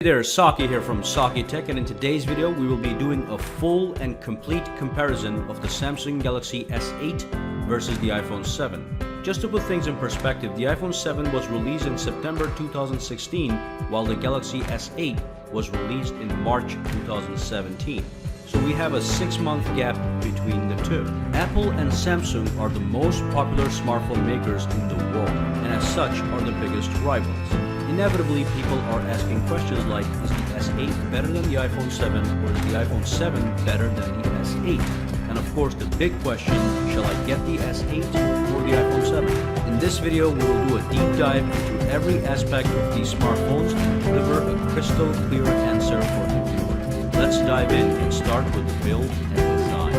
There, Saki here from Saki Tech, and in today's video we will be doing a full and complete comparison of the Samsung Galaxy S8 versus the iPhone 7. Just to put things in perspective, the iPhone 7 was released in September 2016 while the Galaxy S8 was released in March 2017. So we have a 6-month gap between the two. Apple and Samsung are the most popular smartphone makers in the world, and as such are the biggest rivals. Inevitably, people are asking questions like, is the S8 better than the iPhone 7, or is the iPhone 7 better than the S8? And of course, the big question, shall I get the S8 or the iPhone 7? In this video, we will do a deep dive into every aspect of these smartphones and deliver a crystal clear answer for the viewer. Let's dive in and start with the build and design.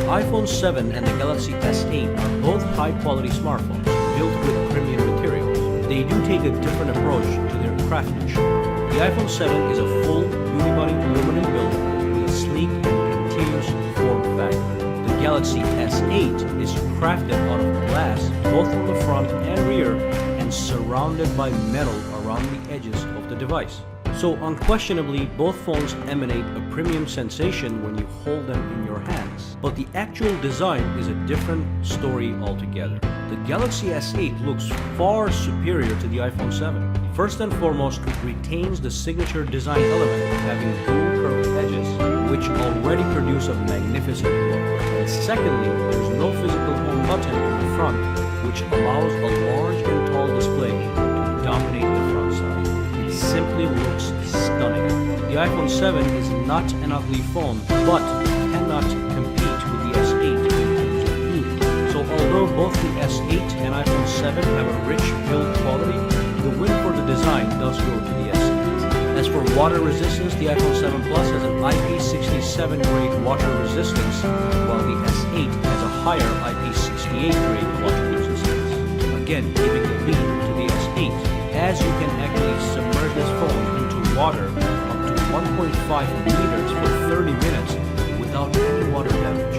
iPhone 7 and the Galaxy S8 are both high-quality smartphones built with premium materials. They do take a different approach to their craftsmanship. The iPhone 7 is a full unibody aluminum build with a sleek and continuous form factor. The Galaxy S8 is crafted out of glass both on the front and rear and surrounded by metal around the edges of the device. So unquestionably, both phones emanate a premium sensation when you hold them in your hands. But the actual design is a different story altogether. The Galaxy S8 looks far superior to the iPhone 7. First and foremost, it retains the signature design element of having dual curved edges, which already produce a magnificent look. And secondly, there's no physical home button in the front, which allows a large and tall display to dominate the front side. It simply looks stunning. The iPhone 7 is not an ugly phone, but cannot compete with the S8 in terms of beauty. So although both the S8 and iPhone 7 have a rich build quality, the win for the design does go to the S8. As for water resistance, the iPhone 7 Plus has an IP67 grade water resistance, while the S8 has a higher IP68 grade water resistance. Again, giving the lead to the S8, as you can actually submerge this phone into water up to 1.5 meters for 30 minutes without any water damage.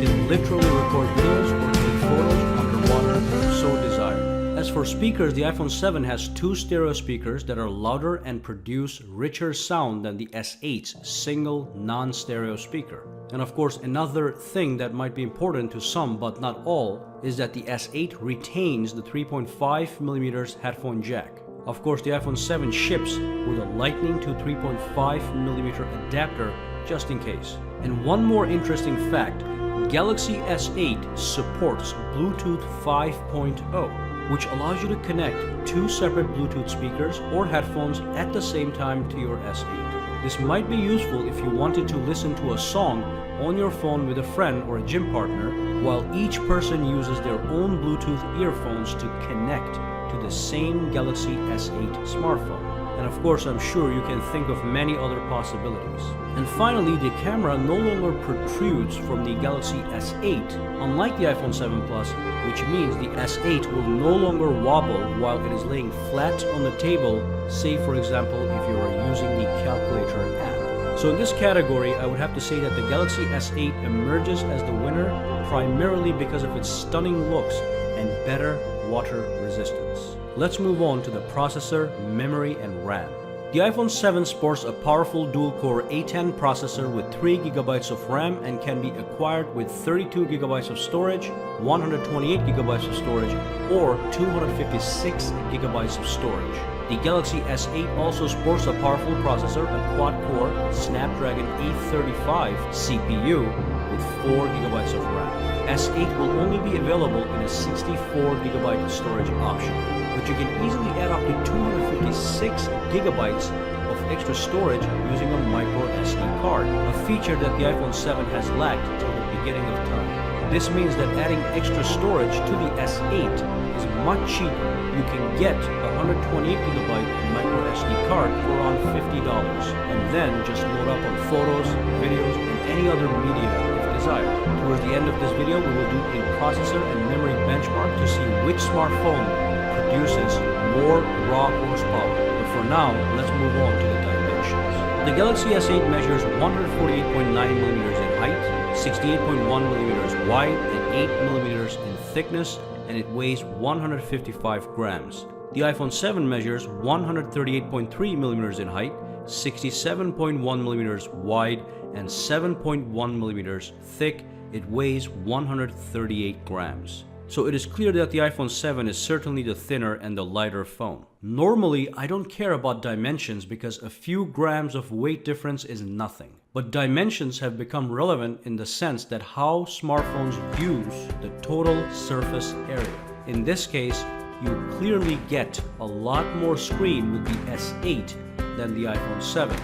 You can literally record videos or take photos underwater if you so desire. As for speakers, the iPhone 7 has 2 stereo speakers that are louder and produce richer sound than the S8's single non-stereo speaker. And of course, another thing that might be important to some but not all is that the S8 retains the 3.5mm headphone jack. Of course, the iPhone 7 ships with a Lightning to 3.5mm adapter just in case. And one more interesting fact, Galaxy S8 supports Bluetooth 5.0, which allows you to connect 2 separate Bluetooth speakers or headphones at the same time to your S8. This might be useful if you wanted to listen to a song on your phone with a friend or a gym partner, while each person uses their own Bluetooth earphones to connect to the same Galaxy S8 smartphone. And of course, I'm sure you can think of many other possibilities. And finally, the camera no longer protrudes from the Galaxy S8, unlike the iPhone 7 Plus, which means the S8 will no longer wobble while it is laying flat on the table, say for example if you are using the calculator app. So in this category, I would have to say that the Galaxy S8 emerges as the winner primarily because of its stunning looks and better water resistance. Let's move on to the processor, memory, and RAM. The iPhone 7 sports a powerful dual-core A10 processor with 3GB of RAM and can be acquired with 32GB of storage, 128GB of storage, or 256GB of storage. The Galaxy S8 also sports a powerful processor, a quad-core Snapdragon 835 CPU with 4GB of RAM. S8 will only be available in a 64GB storage option, but you can easily add up to 256GB of extra storage using a micro SD card, a feature that the iPhone 7 has lacked till the beginning of time. This means that adding extra storage to the S8 is much cheaper. You can get a 128GB micro SD card for around $50, and then just load up on photos, videos, and any other media if desired. Towards the end of this video, we will do a processor and memory benchmark to see which smartphone produces more raw horsepower. But for now, let's move on to the dimensions. The Galaxy S8 measures 148.9mm in height, 68.1mm wide, and 8mm in thickness, and it weighs 155 grams. The iPhone 7 measures 138.3mm in height, 67.1mm wide, and 7.1mm thick. It weighs 138 grams. So it is clear that the iPhone 7 is certainly the thinner and the lighter phone. Normally, I don't care about dimensions because a few grams of weight difference is nothing. But dimensions have become relevant in the sense that how smartphones use the total surface area. In this case, you clearly get a lot more screen with the S8 than the iPhone 7,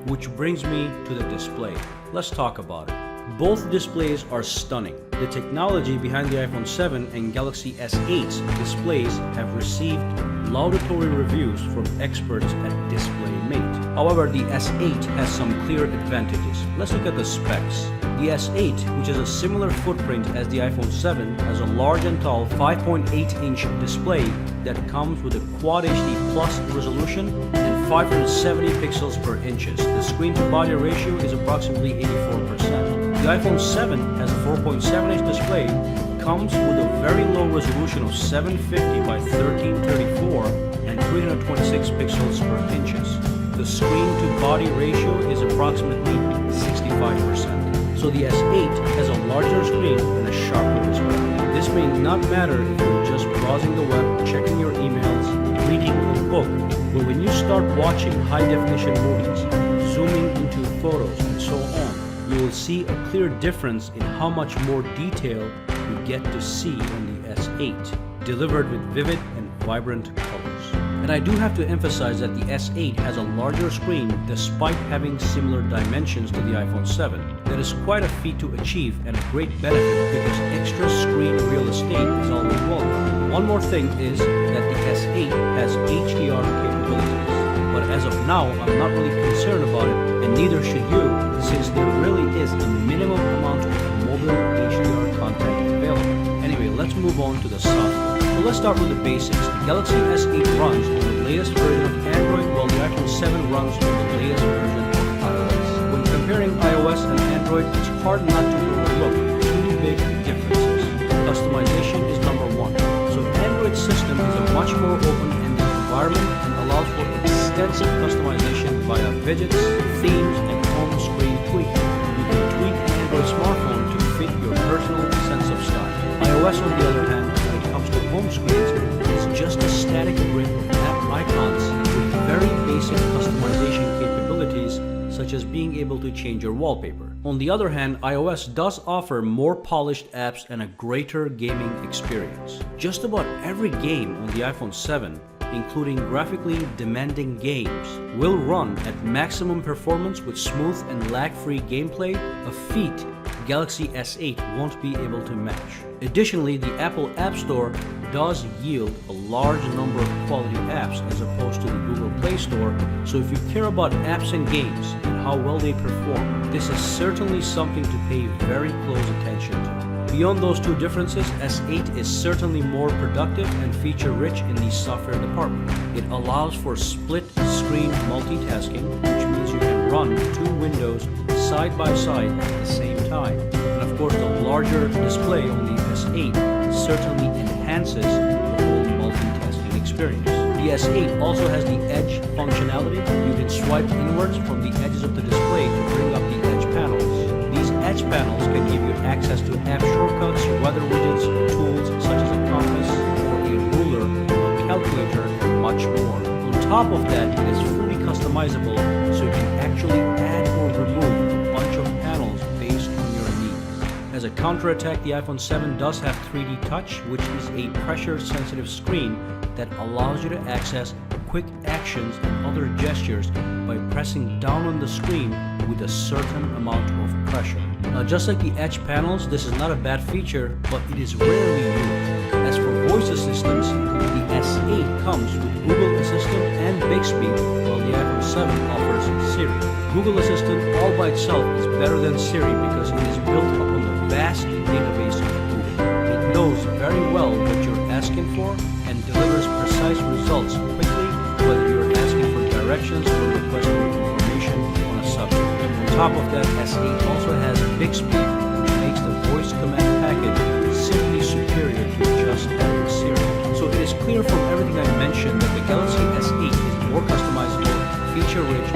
which brings me to the display. Let's talk about it. Both displays are stunning. The technology behind the iPhone 7 and Galaxy S8's displays have received laudatory reviews from experts at DisplayMate. However, the S8 has some clear advantages. Let's look at the specs. The S8, which has a similar footprint as the iPhone 7, has a large and tall 5.8-inch display that comes with a Quad HD Plus resolution and 570 pixels per inches. The screen-to-body ratio is approximately 84%. The iPhone 7 has a 4.7-inch display, comes with a very low resolution of 750 by 1334 and 326 pixels per inches. The screen-to-body ratio is approximately 65%. So the S8 has a larger screen and a sharper display. This may not matter if you're just browsing the web, checking your emails, reading a book, but when you start watching high-definition movies, zooming into photos, and so on, you will see a clear difference in how much more detail you get to see on the S8, delivered with vivid and vibrant colors. And I do have to emphasize that the S8 has a larger screen despite having similar dimensions to the iPhone 7. That is quite a feat to achieve and a great benefit because extra screen real estate is always welcome. One more thing is that the S8 has HDR capabilities. But as of now, I'm not really concerned about it, and neither should you, since there really is a minimum amount of mobile HDR content available. Anyway, let's move on to the software. So let's start with the basics. The Galaxy S8 runs on the latest version of Android, while the iPhone 7 runs on the latest version of iOS. When comparing iOS and Android, it's hard not to overlook two big differences. Customization is number one. So Android system is a much more open-ended environment and allows for extensive customization via widgets, themes, and home screen tweaking. You can tweak an Android smartphone to fit your personal sense of style. iOS, on the other hand, when it comes to home screens, is just a static grid of app icons with very basic customization capabilities, such as being able to change your wallpaper. On the other hand, iOS does offer more polished apps and a greater gaming experience. Just about every game on the iPhone 7, including graphically demanding games, will run at maximum performance with smooth and lag-free gameplay, a feat Galaxy S8 won't be able to match. Additionally, the Apple App Store does yield a large number of quality apps as opposed to the Google Play Store, so if you care about apps and games and how well they perform, this is certainly something to pay very close attention to. Beyond those two differences, S8 is certainly more productive and feature-rich in the software department. It allows for split-screen multitasking, which means you can run two windows side by side at the same time. And of course, the larger display on the S8 certainly enhances the whole multitasking experience. The S8 also has the Edge functionality. You can swipe inwards from the edges of the display to bring up the Edge panels. These Edge panels can give you access to app shortcuts, weather widgets, tools such as a compass or a ruler, a calculator, and much more. On top of that, it is fully customizable, so you can actually add or remove a bunch of panels based on your needs. As a counterattack, the iPhone 7 does have 3D Touch, which is a pressure-sensitive screen that allows you to access quick actions and other gestures by pressing down on the screen with a certain amount of pressure. Now, just like the Edge panels, this is not a bad feature, but it is rarely used. As for voice assistants, the S8 comes with Google Assistant and Bixby, while the iPhone 7 offers Siri. Google Assistant all by itself is better than Siri because it is built upon the vast database of Google. It knows very well what you're asking for and delivers precise results quickly, whether you're asking for directions or requesting information on a subject. On top of that, S8 also has Bixby, which makes the voice command package simply superior to just having Siri. So it is clear from everything I mentioned that the Galaxy S8 is more customizable, feature-rich,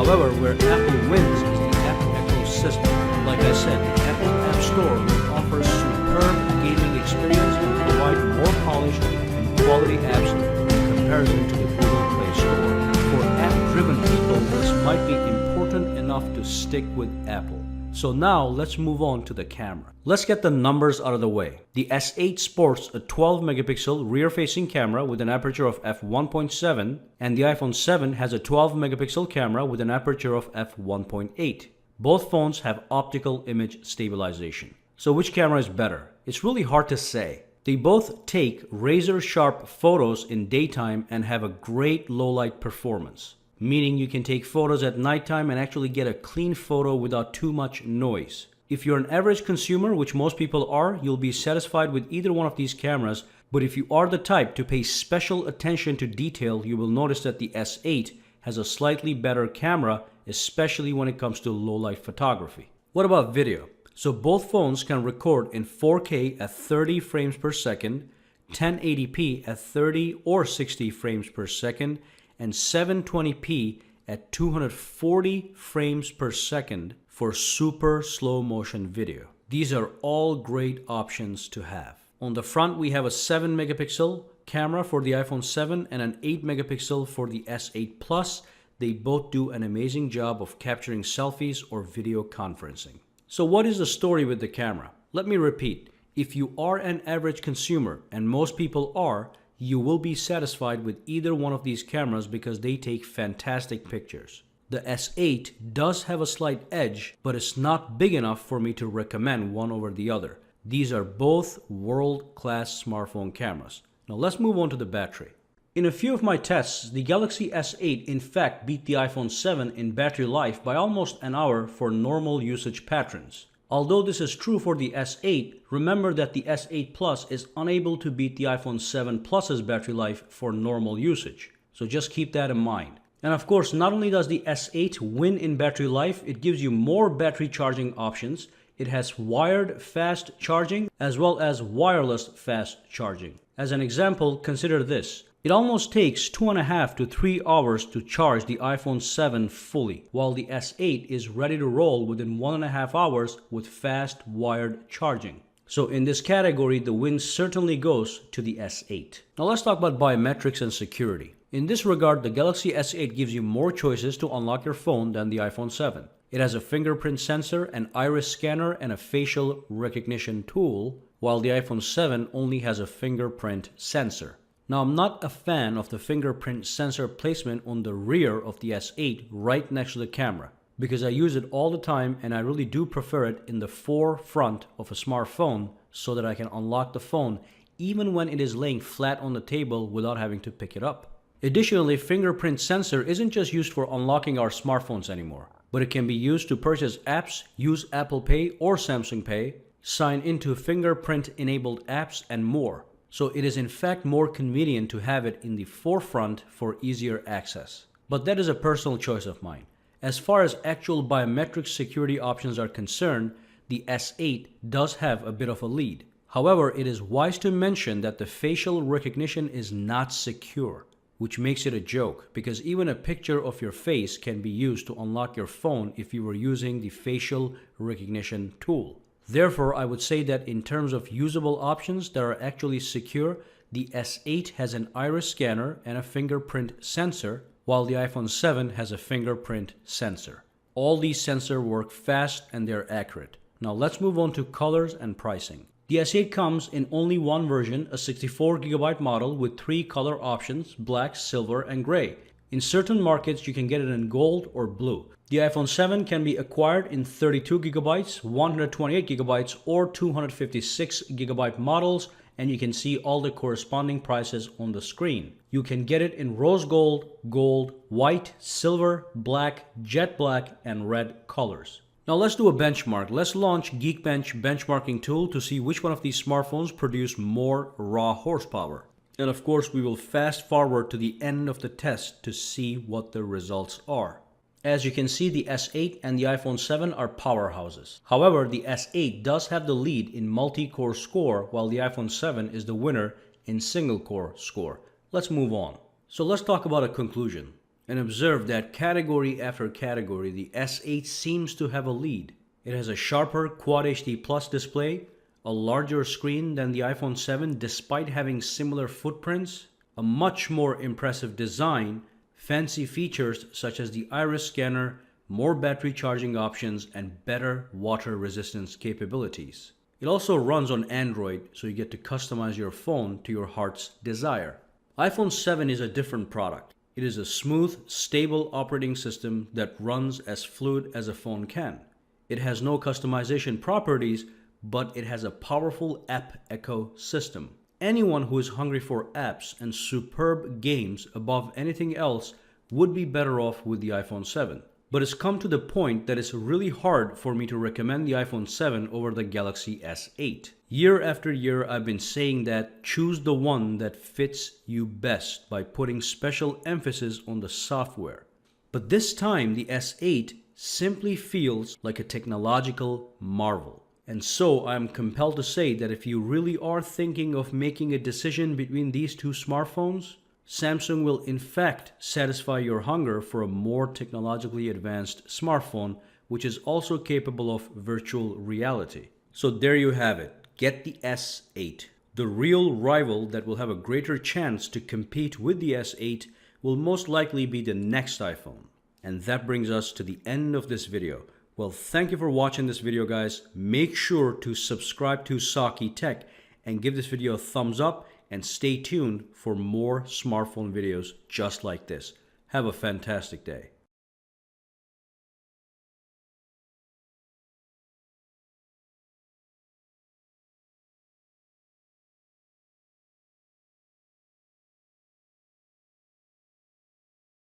However, where Apple wins is the Apple ecosystem. Like I said, the Apple App Store will offer superb gaming experience and provide more polished and quality apps in comparison to the Google Play Store. For app-driven people, this might be important enough to stick with Apple. So now let's move on to the camera. Let's get the numbers out of the way. The S8 sports a 12 megapixel rear-facing camera with an aperture of f1.7 and the iPhone 7 has a 12 megapixel camera with an aperture of f1.8. Both phones have optical image stabilization. So which camera is better? It's really hard to say. They both take razor-sharp photos in daytime and have a great low-light performance, meaning you can take photos at nighttime and actually get a clean photo without too much noise. If you're an average consumer, which most people are, you'll be satisfied with either one of these cameras, but if you are the type to pay special attention to detail, you will notice that the S8 has a slightly better camera, especially when it comes to low-light photography. What about video? So both phones can record in 4K at 30 frames per second, 1080p at 30 or 60 frames per second, and 720p at 240 frames per second for super slow motion video. These are all great options to have. On the front, we have a 7 megapixel camera for the iPhone 7 and an 8 megapixel for the S8 Plus. They both do an amazing job of capturing selfies or video conferencing. So what is the story with the camera? Let me repeat. If you are an average consumer, and most people are, you will be satisfied with either one of these cameras because they take fantastic pictures. The S8 does have a slight edge, but it's not big enough for me to recommend one over the other. These are both world-class smartphone cameras. Now let's move on to the battery. In a few of my tests, the Galaxy S8 in fact beat the iPhone 7 in battery life by almost an hour for normal usage patterns. Although this is true for the S8, remember that the S8 Plus is unable to beat the iPhone 7 Plus's battery life for normal usage. So just keep that in mind. And of course, not only does the S8 win in battery life, it gives you more battery charging options. It has wired fast charging as well as wireless fast charging. As an example, consider this. It almost takes 2.5 to 3 hours to charge the iPhone 7 fully, while the S8 is ready to roll within 1.5 hours with fast wired charging. So in this category, the win certainly goes to the S8. Now let's talk about biometrics and security. In this regard, the Galaxy S8 gives you more choices to unlock your phone than the iPhone 7. It has a fingerprint sensor, an iris scanner, and a facial recognition tool, while the iPhone 7 only has a fingerprint sensor. Now, I'm not a fan of the fingerprint sensor placement on the rear of the S8 right next to the camera because I use it all the time and I really do prefer it in the forefront of a smartphone so that I can unlock the phone even when it is laying flat on the table without having to pick it up. Additionally, fingerprint sensor isn't just used for unlocking our smartphones anymore, but it can be used to purchase apps, use Apple Pay or Samsung Pay, sign into fingerprint-enabled apps, and more. So it is in fact more convenient to have it in the forefront for easier access. But that is a personal choice of mine. As far as actual biometric security options are concerned, the S8 does have a bit of a lead. However, it is wise to mention that the facial recognition is not secure, which makes it a joke because even a picture of your face can be used to unlock your phone if you were using the facial recognition tool. Therefore, I would say that in terms of usable options that are actually secure, the S8 has an iris scanner and a fingerprint sensor, while the iPhone 7 has a fingerprint sensor. All these sensors work fast and they're accurate. Now let's move on to colors and pricing. The S8 comes in only one version, a 64GB model with 3 color options, black, silver, and gray. In certain markets, you can get it in gold or blue. The iPhone 7 can be acquired in 32GB, 128GB, or 256GB models, and you can see all the corresponding prices on the screen. You can get it in rose gold, gold, white, silver, black, jet black, and red colors. Now let's do a benchmark. Let's launch Geekbench benchmarking tool to see which one of these smartphones produce more raw horsepower. And of course, we will fast forward to the end of the test to see what the results are. As you can see, the S8 and the iPhone 7 are powerhouses. However, the S8 does have the lead in multi-core score, while the iPhone 7 is the winner in single-core score. Let's move on. So let's talk about a conclusion. And observe that category after category, the S8 seems to have a lead. It has a sharper Quad HD Plus display, a larger screen than the iPhone 7 despite having similar footprints, a much more impressive design, fancy features such as the iris scanner, more battery charging options, and better water resistance capabilities. It also runs on Android, so you get to customize your phone to your heart's desire. iPhone 7 is a different product. It is a smooth, stable operating system that runs as fluid as a phone can. It has no customization properties, but it has a powerful app ecosystem. Anyone who is hungry for apps and superb games above anything else would be better off with the iPhone 7. But it's come to the point that it's really hard for me to recommend the iPhone 7 over the Galaxy S8. Year after year, I've been saying that choose the one that fits you best by putting special emphasis on the software. But this time, the S8 simply feels like a technological marvel. And so I'm compelled to say that if you really are thinking of making a decision between these two smartphones, Samsung will in fact satisfy your hunger for a more technologically advanced smartphone, which is also capable of virtual reality. So there you have it. Get the S8. The real rival that will have a greater chance to compete with the S8 will most likely be the next iPhone. And that brings us to the end of this video. Well, thank you for watching this video, guys. Make sure to subscribe to Saki Tech and give this video a thumbs up, and stay tuned for more smartphone videos just like this. Have a fantastic day.